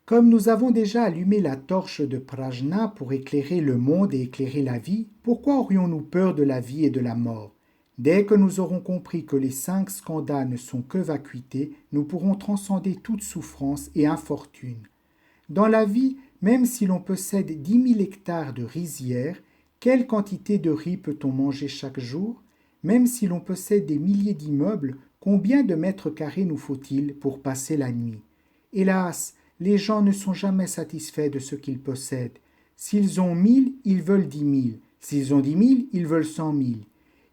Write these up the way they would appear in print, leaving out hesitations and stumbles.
Comme nous avons déjà allumé la torche de Prajna pour éclairer le monde et éclairer la vie, pourquoi aurions-nous peur de la vie et de la mort? Dès que nous aurons compris que les 5 skandhas ne sont que vacuités, nous pourrons transcender toute souffrance et infortune. Dans la vie, même si l'on possède 10 000 hectares de rizières, quelle quantité de riz peut-on manger chaque jour? Même si l'on possède des milliers d'immeubles, combien de mètres carrés nous faut-il pour passer la nuit? Hélas, les gens ne sont jamais satisfaits de ce qu'ils possèdent. S'ils ont 1000, ils veulent 10 000. S'ils ont 10 000, ils veulent 100 000.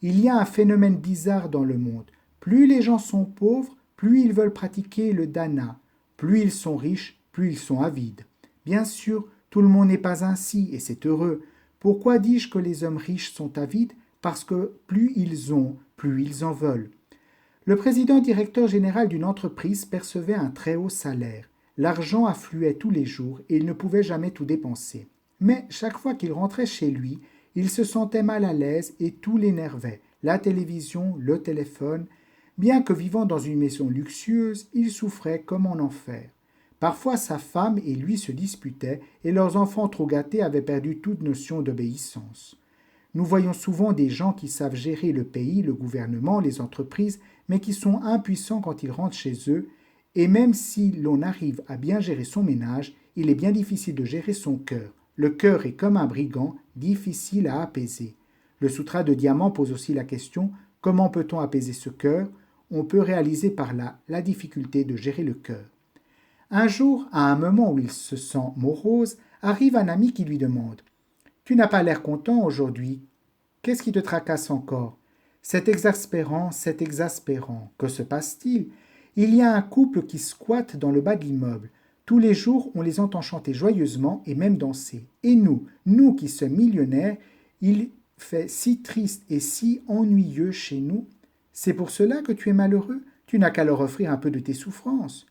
Il y a un phénomène bizarre dans le monde. Plus les gens sont pauvres, plus ils veulent pratiquer le dana. Plus ils sont riches, plus ils sont avides. Bien sûr, tout le monde n'est pas ainsi, et c'est heureux. Pourquoi dis-je que les hommes riches sont avides? Parce que plus ils ont, plus ils en veulent. Le président directeur général d'une entreprise percevait un très haut salaire. L'argent affluait tous les jours et il ne pouvait jamais tout dépenser. Mais chaque fois qu'il rentrait chez lui, il se sentait mal à l'aise et tout l'énervait. La télévision, le téléphone. Bien que vivant dans une maison luxueuse, il souffrait comme en enfer. Parfois sa femme et lui se disputaient et leurs enfants trop gâtés avaient perdu toute notion d'obéissance. Nous voyons souvent des gens qui savent gérer le pays, le gouvernement, les entreprises, mais qui sont impuissants quand ils rentrent chez eux, et même si l'on arrive à bien gérer son ménage, il est bien difficile de gérer son cœur. Le cœur est comme un brigand, difficile à apaiser. Le Sutra de Diamant pose aussi la question: comment peut-on apaiser ce cœur? On peut réaliser par là la difficulté de gérer le cœur. Un jour, à un moment où il se sent morose, arrive un ami qui lui demande: tu n'as pas l'air content aujourd'hui. Qu'est-ce qui te tracasse encore? C'est exaspérant, c'est exaspérant. Que se passe-t-il? Il y a un couple qui squatte dans le bas de l'immeuble. Tous les jours, on les entend chanter joyeusement et même danser. Et nous qui sommes millionnaires, il fait si triste et si ennuyeux chez nous. C'est pour cela que tu es malheureux? Tu n'as qu'à leur offrir un peu de tes souffrances.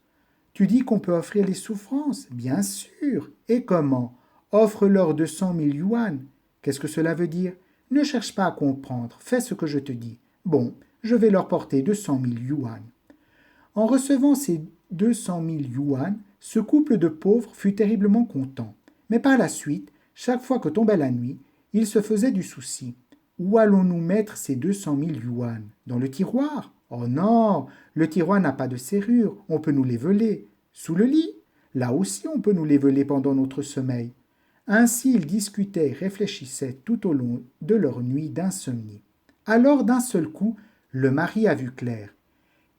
Tu dis qu'on peut offrir les souffrances? Bien sûr. Et comment? Offre-leur 200 000 yuan. Qu'est-ce que cela veut dire? Ne cherche pas à comprendre, fais ce que je te dis. Bon, je vais leur porter 200 000 yuan. En recevant ces 200 000 yuan, ce couple de pauvres fut terriblement content. Mais par la suite, chaque fois que tombait la nuit, il se faisait du souci. Où allons-nous mettre ces 200 000 yuan? Dans le tiroir? Oh non, le tiroir n'a pas de serrure, on peut nous les voler. Sous le lit? Là aussi on peut nous les voler pendant notre sommeil. Ainsi ils discutaient et réfléchissaient tout au long de leur nuit d'insomnie. Alors d'un seul coup, le mari a vu clair.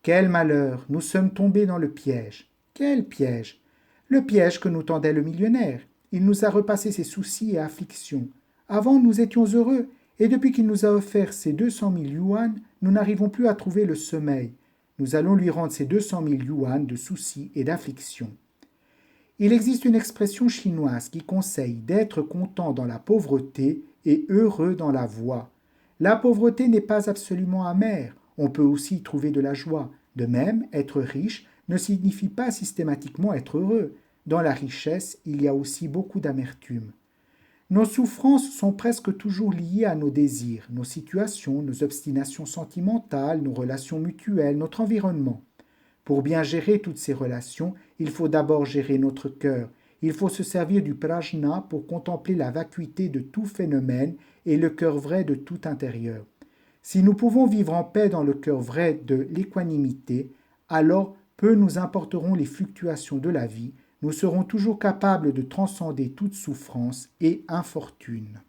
Quel malheur, nous sommes tombés dans le piège. Quel piège? Le piège que nous tendait le millionnaire. Il nous a repassé ses soucis et afflictions. Avant, nous étions heureux, et depuis qu'il nous a offert ces 200 000 yuan, nous n'arrivons plus à trouver le sommeil. Nous allons lui rendre ces 200 000 yuan de soucis et d'afflictions. Il existe une expression chinoise qui conseille d'être content dans la pauvreté et heureux dans la voie. La pauvreté n'est pas absolument amère, on peut aussi y trouver de la joie. De même, être riche ne signifie pas systématiquement être heureux. Dans la richesse, il y a aussi beaucoup d'amertume. Nos souffrances sont presque toujours liées à nos désirs, nos situations, nos obstinations sentimentales, nos relations mutuelles, notre environnement. Pour bien gérer toutes ces relations, il faut d'abord gérer notre cœur. Il faut se servir du prajna pour contempler la vacuité de tout phénomène et le cœur vrai de tout intérieur. Si nous pouvons vivre en paix dans le cœur vrai de l'équanimité, alors peu nous importeront les fluctuations de la vie, nous serons toujours capables de transcender toute souffrance et infortune.